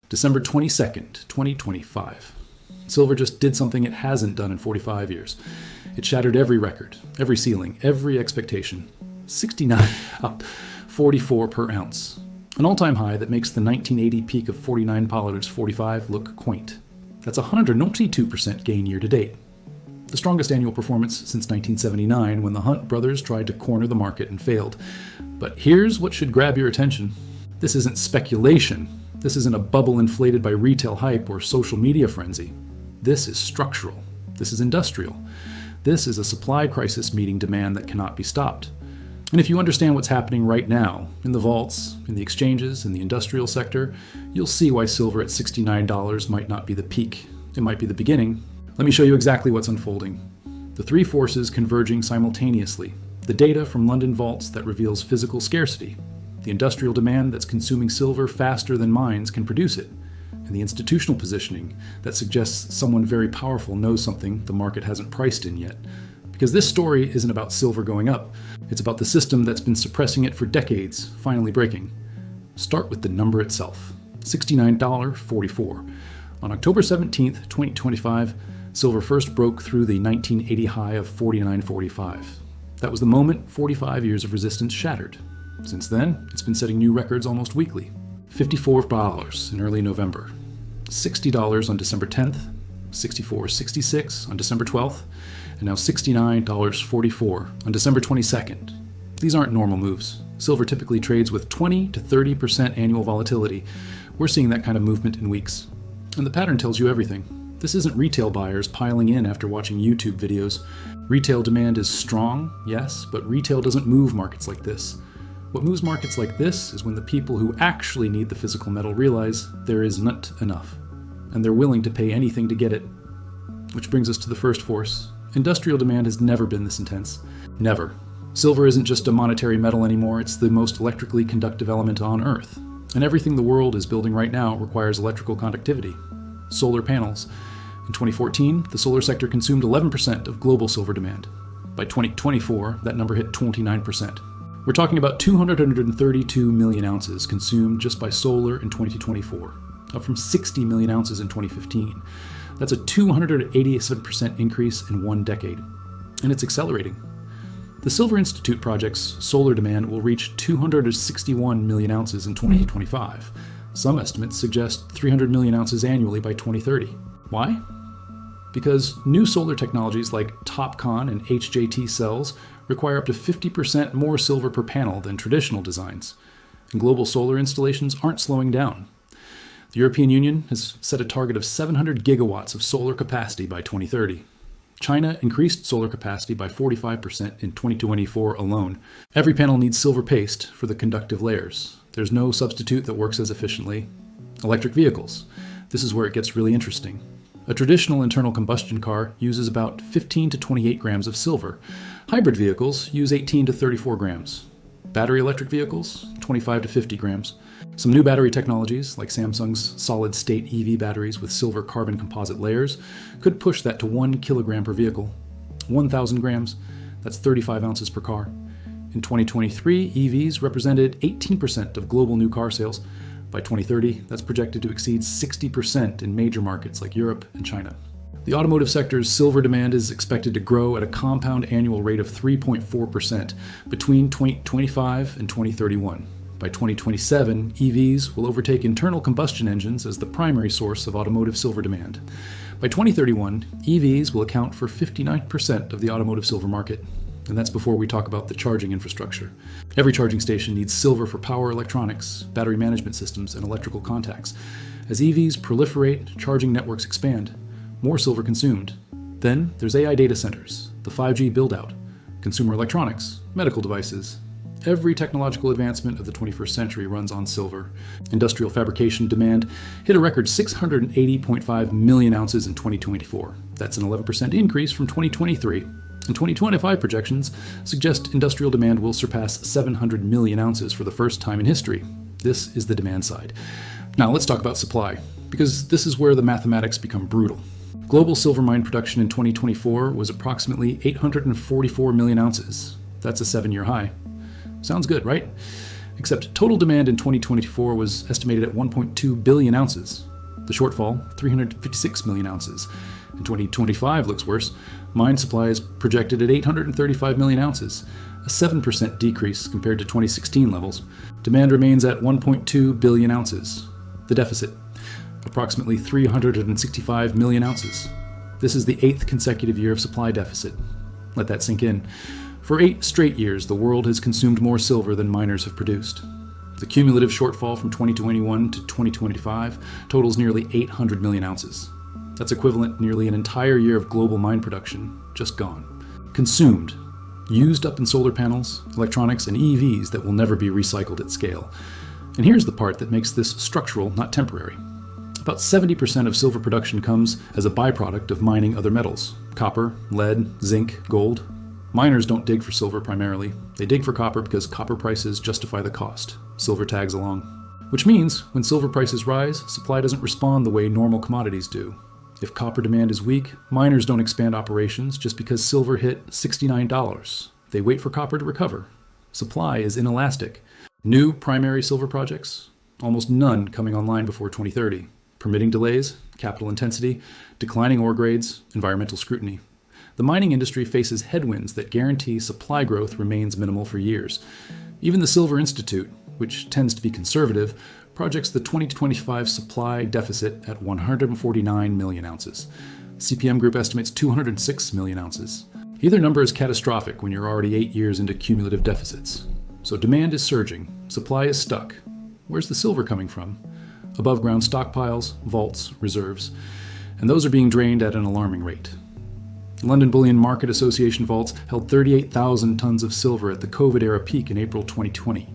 December 22nd, 2025. Silver just did something it hasn't done in 45 years. It shattered every record, every ceiling, every expectation. 69 up, 44 per ounce. An all-time high that makes the 1980 peak of $49.45 look quaint. That's a 192% gain year to date. The strongest annual performance since 1979, when the Hunt brothers tried to corner the market and failed. But here's what should grab your attention. This isn't speculation. This isn't a bubble inflated by retail hype or social media frenzy. This is structural. This is industrial. This is a supply crisis meeting demand that cannot be stopped. And if you understand what's happening right now, in the vaults, in the exchanges, in the industrial sector, you'll see why silver at $69 might not be the peak. It might be the beginning. Let me show you exactly what's unfolding. The three forces converging simultaneously. The data from London vaults that reveals physical scarcity. The industrial demand that's consuming silver faster than mines can produce it. And the institutional positioning that suggests someone very powerful knows something the market hasn't priced in yet. Because this story isn't about silver going up. It's about the system that's been suppressing it for decades, finally breaking. Start with the number itself, $69.44. On October 17th, 2025, silver first broke through the 1980 high of $49.45. That was the moment 45 years of resistance shattered. Since then, it's been setting new records almost weekly. $54 in early November, $60 on December 10th, $64.66 on December 12th, and now $69.44 on December 22nd. These aren't normal moves. Silver typically trades with 20 to 30% annual volatility. We're seeing that kind of movement in weeks. And the pattern tells you everything. This isn't retail buyers piling in after watching YouTube videos. Retail demand is strong, yes, but retail doesn't move markets like this. What moves markets like this is when the people who actually need the physical metal realize there is not enough, and they're willing to pay anything to get it. Which brings us to the first force. Industrial demand has never been this intense. Never. Silver isn't just a monetary metal anymore, it's the most electrically conductive element on Earth. And everything the world is building right now requires electrical conductivity. Solar panels. In 2014, the solar sector consumed 11% of global silver demand. By 2024, that number hit 29%. We're talking about 232 million ounces consumed just by solar in 2024, up from 60 million ounces in 2015. That's a 287% increase in one decade. And it's accelerating. The Silver Institute project's solar demand will reach 261 million ounces in 2025. Some estimates suggest 300 million ounces annually by 2030. Why? Because new solar technologies like TOPCon and HJT cells require up to 50% more silver per panel than traditional designs. And global solar installations aren't slowing down. The European Union has set a target of 700 gigawatts of solar capacity by 2030. China increased solar capacity by 45% in 2024 alone. Every panel needs silver paste for the conductive layers. There's no substitute that works as efficiently. Electric vehicles. This is where it gets really interesting. A traditional internal combustion car uses about 15 to 28 grams of silver. Hybrid vehicles use 18 to 34 grams. Battery electric vehicles, 25 to 50 grams. Some new battery technologies, like Samsung's solid-state EV batteries with silver carbon composite layers, could push that to 1 kilogram per vehicle. 1,000 grams, that's 35 ounces per car. In 2023, EVs represented 18% of global new car sales. By 2030, that's projected to exceed 60% in major markets like Europe and China. The automotive sector's silver demand is expected to grow at a compound annual rate of 3.4% between 2025 and 2031. By 2027, EVs will overtake internal combustion engines as the primary source of automotive silver demand. By 2031, EVs will account for 59% of the automotive silver market. And that's before we talk about the charging infrastructure. Every charging station needs silver for power electronics, battery management systems, and electrical contacts. As EVs proliferate, charging networks expand. More silver consumed. Then there's AI data centers, the 5G build-out, consumer electronics, medical devices. Every technological advancement of the 21st century runs on silver. Industrial fabrication demand hit a record 680.5 million ounces in 2024. That's an 11% increase from 2023. And 2025 projections suggest industrial demand will surpass 700 million ounces for the first time in history. This is the demand side. Now let's talk about supply, because this is where the mathematics become brutal. Global silver mine production in 2024 was approximately 844 million ounces. That's a 7-year high. Sounds good, right? Except total demand in 2024 was estimated at 1.2 billion ounces. The shortfall, 356 million ounces. In 2025 looks worse. Mine supply is projected at 835 million ounces, a 7% decrease compared to 2016 levels. Demand remains at 1.2 billion ounces. The deficit, approximately 365 million ounces. This is the 8th consecutive year of supply deficit. Let that sink in. For 8 straight years, the world has consumed more silver than miners have produced. The cumulative shortfall from 2021 to 2025 totals nearly 800 million ounces. That's equivalent to nearly an entire year of global mine production, just gone. Consumed, used up in solar panels, electronics, and EVs that will never be recycled at scale. And here's the part that makes this structural, not temporary. About 70% of silver production comes as a byproduct of mining other metals: copper, lead, zinc, gold. Miners don't dig for silver primarily. They dig for copper because copper prices justify the cost. Silver tags along. Which means when silver prices rise, supply doesn't respond the way normal commodities do. If copper demand is weak, miners don't expand operations just because silver hit $69. They wait for copper to recover. Supply is inelastic. New primary silver projects? Almost none coming online before 2030. Permitting delays, capital intensity, declining ore grades, environmental scrutiny. The mining industry faces headwinds that guarantee supply growth remains minimal for years. Even the Silver Institute, which tends to be conservative, projects the 2025 supply deficit at 149 million ounces. CPM Group estimates 206 million ounces. Either number is catastrophic when you're already 8 years into cumulative deficits. So demand is surging, supply is stuck. Where's the silver coming from? Above ground stockpiles, vaults, reserves. And those are being drained at an alarming rate. The London Bullion Market Association vaults held 38,000 tons of silver at the COVID-era peak in April 2020.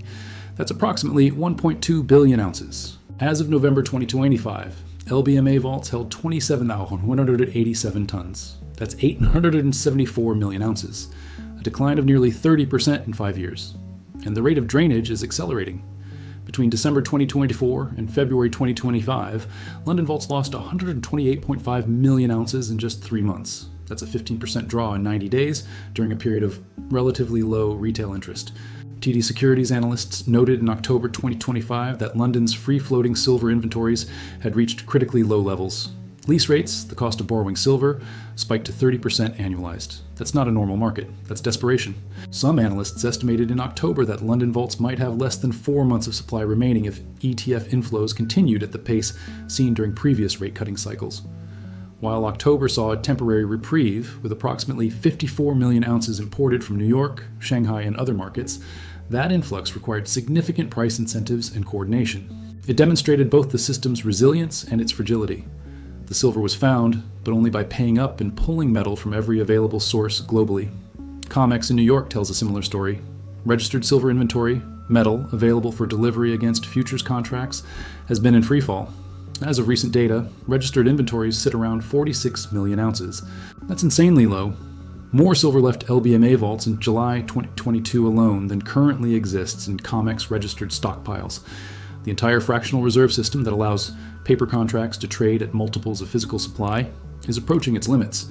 That's approximately 1.2 billion ounces. As of November 2025, LBMA vaults held 27,187 tons. That's 874 million ounces, a decline of nearly 30% in 5 years. And the rate of drainage is accelerating. Between December 2024 and February 2025, London vaults lost 128.5 million ounces in just 3 months. That's a 15% draw in 90 days during a period of relatively low retail interest. TD Securities analysts noted in October 2025 that London's free-floating silver inventories had reached critically low levels. Lease rates, the cost of borrowing silver, spiked to 30% annualized. That's not a normal market. That's desperation. Some analysts estimated in October that London vaults might have less than 4 months of supply remaining if ETF inflows continued at the pace seen during previous rate-cutting cycles. While October saw a temporary reprieve, with approximately 54 million ounces imported from New York, Shanghai, and other markets, that influx required significant price incentives and coordination. It demonstrated both the system's resilience and its fragility. The silver was found, but only by paying up and pulling metal from every available source globally. COMEX in New York tells a similar story. Registered silver inventory, metal available for delivery against futures contracts, has been in freefall. As of recent data, registered inventories sit around 46 million ounces. That's insanely low. More silver left LBMA vaults in July 2022 alone than currently exists in COMEX registered stockpiles. The entire fractional reserve system that allows paper contracts to trade at multiples of physical supply is approaching its limits.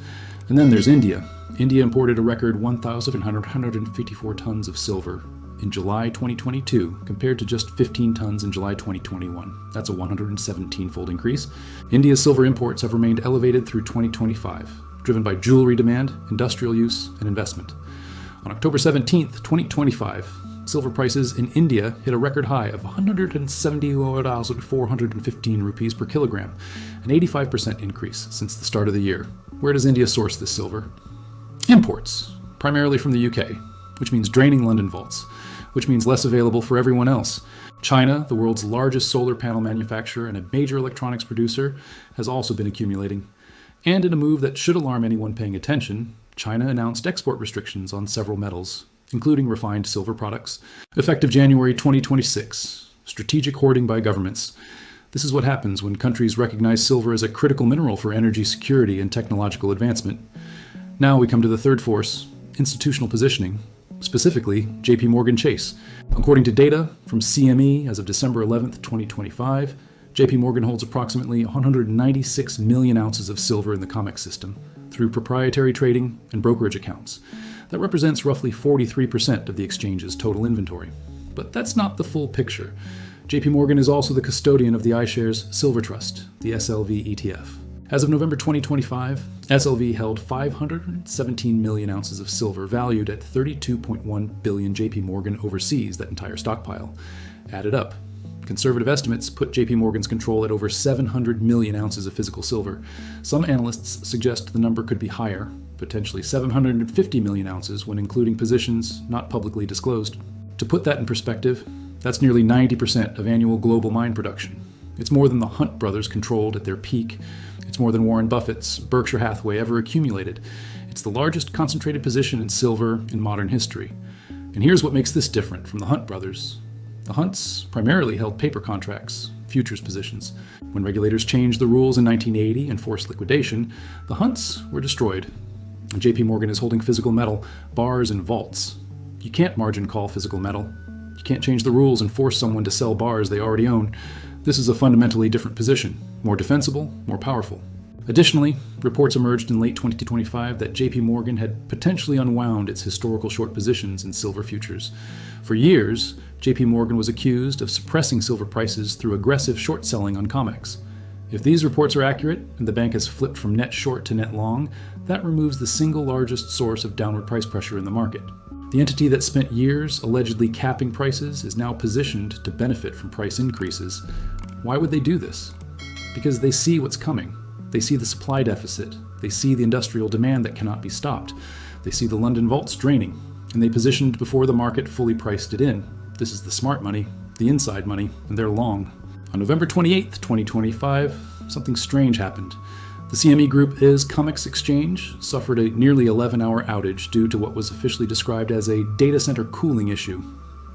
And then there's India. India imported a record 1,154 tons of silver in July 2022 compared to just 15 tons in July 2021. That's a 117-fold increase. India's silver imports have remained elevated through 2025, driven by jewelry demand, industrial use, and investment. On October 17th, 2025, silver prices in India hit a record high of 170,415 rupees per kilogram, an 85% increase since the start of the year. Where does India source this silver? Imports, primarily from the UK, which means draining London vaults, which means less available for everyone else. China, the world's largest solar panel manufacturer and a major electronics producer, has also been accumulating. And in a move that should alarm anyone paying attention, China announced export restrictions on several metals, including refined silver products. Effective January 2026, strategic hoarding by governments. This is what happens when countries recognize silver as a critical mineral for energy security and technological advancement. Now we come to the third force, institutional positioning, specifically JP Morgan Chase. According to data from CME as of December 11th, 2025, JP Morgan holds approximately 196 million ounces of silver in the COMEX system through proprietary trading and brokerage accounts. That represents roughly 43% of the exchange's total inventory. But that's not the full picture. JP Morgan is also the custodian of the iShares Silver Trust, the SLV ETF. As of November 2025, SLV held 517 million ounces of silver valued at 32.1 billion JP Morgan overseas, that entire stockpile. Added up. Conservative estimates put JP Morgan's control at over 700 million ounces of physical silver. Some analysts suggest the number could be higher, potentially 750 million ounces when including positions not publicly disclosed. To put that in perspective, that's nearly 90% of annual global mine production. It's more than the Hunt brothers controlled at their peak. It's more than Warren Buffett's Berkshire Hathaway ever accumulated. It's the largest concentrated position in silver in modern history. And here's what makes this different from the Hunt brothers. The Hunts primarily held paper contracts, futures positions. When regulators changed the rules in 1980 and forced liquidation, the Hunts were destroyed. And JP Morgan is holding physical metal, bars and vaults. You can't margin call physical metal. You can't change the rules and force someone to sell bars they already own. This is a fundamentally different position, more defensible, more powerful. Additionally, reports emerged in late 2025 that JP Morgan had potentially unwound its historical short positions in silver futures. For years, JP Morgan was accused of suppressing silver prices through aggressive short selling on COMEX. If these reports are accurate, and the bank has flipped from net short to net long, that removes the single largest source of downward price pressure in the market. The entity that spent years allegedly capping prices is now positioned to benefit from price increases. Why would they do this? Because they see what's coming. They see the supply deficit. They see the industrial demand that cannot be stopped. They see the London vaults draining, and they positioned before the market fully priced it in. This is the smart money, the inside money, and they're long. On November 28th, 2025, something strange happened. The CME Group is COMEX exchange suffered a nearly 11-hour outage due to what was officially described as a data center cooling issue.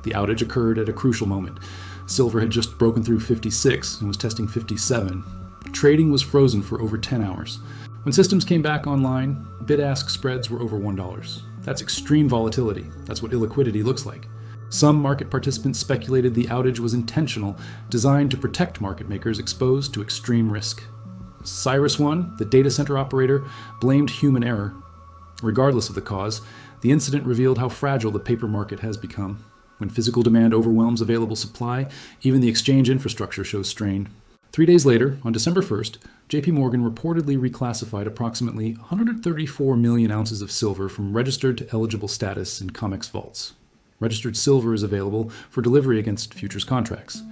The outage occurred at a crucial moment. Silver had just broken through 56 and was testing 57. Trading was frozen for over 10 hours. When systems came back online, bid-ask spreads were over $1. That's extreme volatility. That's what illiquidity looks like. Some market participants speculated the outage was intentional, designed to protect market makers exposed to extreme risk. CyrusOne, the data center operator, blamed human error. Regardless of the cause, the incident revealed how fragile the paper market has become. When physical demand overwhelms available supply, even the exchange infrastructure shows strain. 3 days later, on December 1st, JP Morgan reportedly reclassified approximately 134 million ounces of silver from registered to eligible status in COMEX vaults. Registered silver is available for delivery against futures contracts.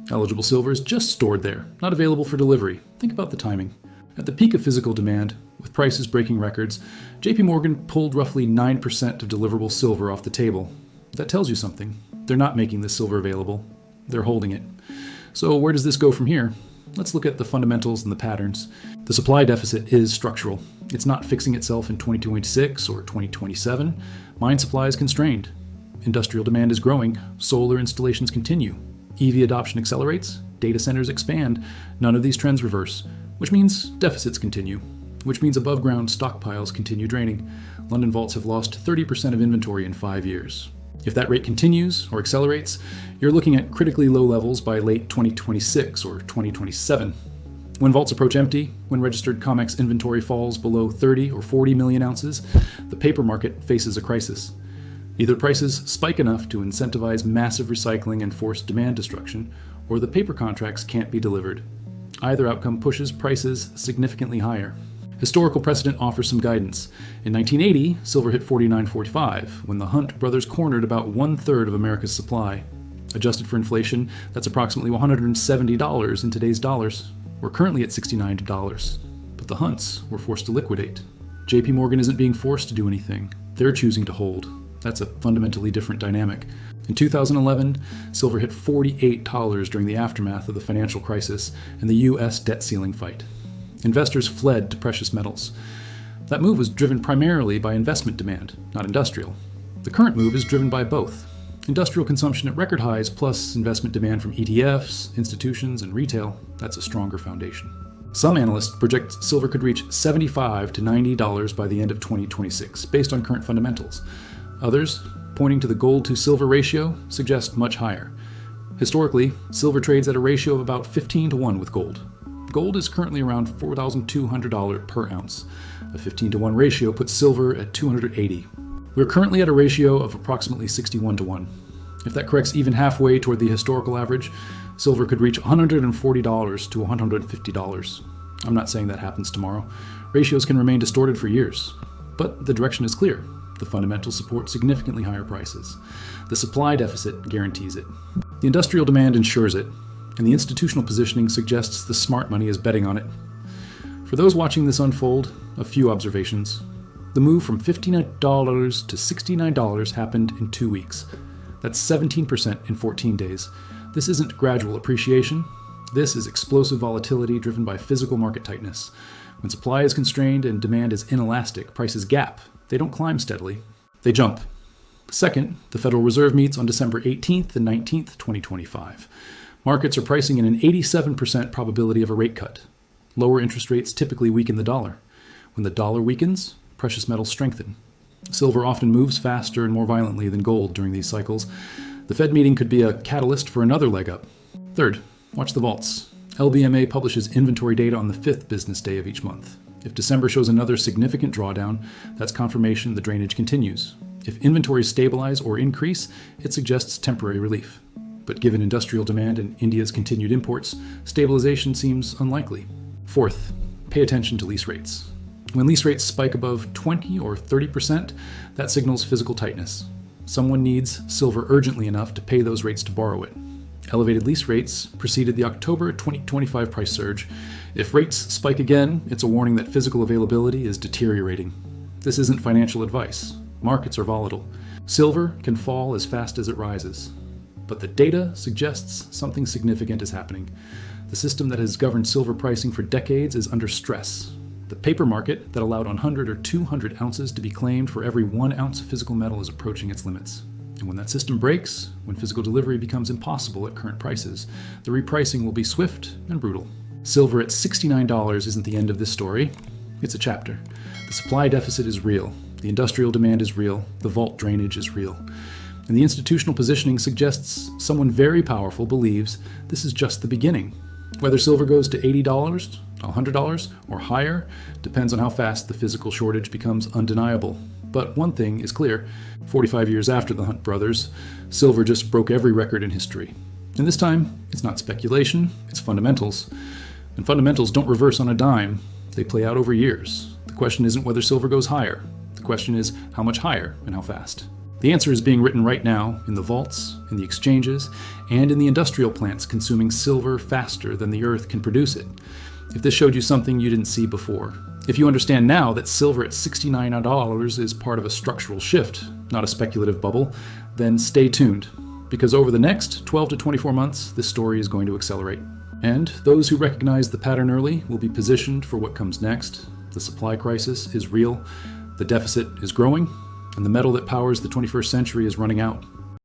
Eligible silver is just stored there, not available for delivery. Think about the timing. At the peak of physical demand, with prices breaking records, JP Morgan pulled roughly 9% of deliverable silver off the table. That tells you something. They're not making this silver available. They're holding it. So where does this go from here? Let's look at the fundamentals and the patterns. The supply deficit is structural. It's not fixing itself in 2026 or 2027. Mine supply is constrained. Industrial demand is growing. Solar installations continue. EV adoption accelerates. Data centers expand. None of these trends reverse, which means deficits continue, which means above-ground stockpiles continue draining. London vaults have lost 30% of inventory in 5 years. If that rate continues or accelerates, you're looking at critically low levels by late 2026 or 2027. When vaults approach empty, when registered COMEX inventory falls below 30 or 40 million ounces, the paper market faces a crisis. Either prices spike enough to incentivize massive recycling and forced demand destruction, or the paper contracts can't be delivered. Either outcome pushes prices significantly higher. Historical precedent offers some guidance. In 1980, silver hit $49.45, when the Hunt brothers cornered about 1/3 of America's supply. Adjusted for inflation, that's approximately $170 in today's dollars. We're currently at $69. But the Hunts were forced to liquidate. JP Morgan isn't being forced to do anything. They're choosing to hold. That's a fundamentally different dynamic. In 2011, silver hit $48 during the aftermath of the financial crisis and the U.S. debt ceiling fight. Investors fled to precious metals. That move was driven primarily by investment demand, not industrial. The current move is driven by both. Industrial consumption at record highs plus investment demand from ETFs, institutions, and retail. That's a stronger foundation. Some analysts project silver could reach $75 to $90 by the end of 2026, based on current fundamentals. Others, pointing to the gold to silver ratio, suggest much higher. Historically, silver trades at a ratio of about 15 to 1 with gold. Gold is currently around $4,200 per ounce. A 15 to 1 ratio puts silver at $280. We're currently at a ratio of approximately 61 to 1. If that corrects even halfway toward the historical average, silver could reach $140 to $150. I'm not saying that happens tomorrow. Ratios can remain distorted for years. But the direction is clear. The fundamentals support significantly higher prices. The supply deficit guarantees it. The industrial demand ensures it. And the institutional positioning suggests the smart money is betting on it. For those watching this unfold, a few observations. The move from $59 to $69 happened in 2 weeks. That's 17% in 14 days. This isn't gradual appreciation. This is explosive volatility driven by physical market tightness. When supply is constrained and demand is inelastic, prices gap. They don't climb steadily. They jump. Second, the Federal Reserve meets on December 18th and 19th, 2025. Markets are pricing in an 87% probability of a rate cut. Lower interest rates typically weaken the dollar. When the dollar weakens, precious metals strengthen. Silver often moves faster and more violently than gold during these cycles. The Fed meeting could be a catalyst for another leg up. Third, watch the vaults. LBMA publishes inventory data on the 5th business day of each month. If December shows another significant drawdown, that's confirmation the drainage continues. If inventories stabilize or increase, it suggests temporary relief. But given industrial demand and India's continued imports, stabilization seems unlikely. Fourth, pay attention to lease rates. When lease rates spike above 20 or 30%, that signals physical tightness. Someone needs silver urgently enough to pay those rates to borrow it. Elevated lease rates preceded the October 2025 price surge. If rates spike again, it's a warning that physical availability is deteriorating. This isn't financial advice. Markets are volatile. Silver can fall as fast as it rises. But the data suggests something significant is happening. The system that has governed silver pricing for decades is under stress. The paper market that allowed 100 or 200 ounces to be claimed for every 1 ounce of physical metal is approaching its limits. And when that system breaks, when physical delivery becomes impossible at current prices, the repricing will be swift and brutal. Silver at $69 isn't the end of this story. It's a chapter. The supply deficit is real. The industrial demand is real. The vault drainage is real. And the institutional positioning suggests someone very powerful believes this is just the beginning. Whether silver goes to $80, $100, or higher depends on how fast the physical shortage becomes undeniable. But one thing is clear, 45 years after the Hunt brothers, silver just broke every record in history. And this time, it's not speculation, it's fundamentals. And fundamentals don't reverse on a dime, they play out over years. The question isn't whether silver goes higher, the question is how much higher and how fast. The answer is being written right now in the vaults, in the exchanges, and in the industrial plants consuming silver faster than the earth can produce it. If this showed you something you didn't see before, if you understand now that silver at $69 is part of a structural shift, not a speculative bubble, then stay tuned, because over the next 12 to 24 months, this story is going to accelerate. And those who recognize the pattern early will be positioned for what comes next. The supply crisis is real, the deficit is growing, and the metal that powers the 21st century is running out.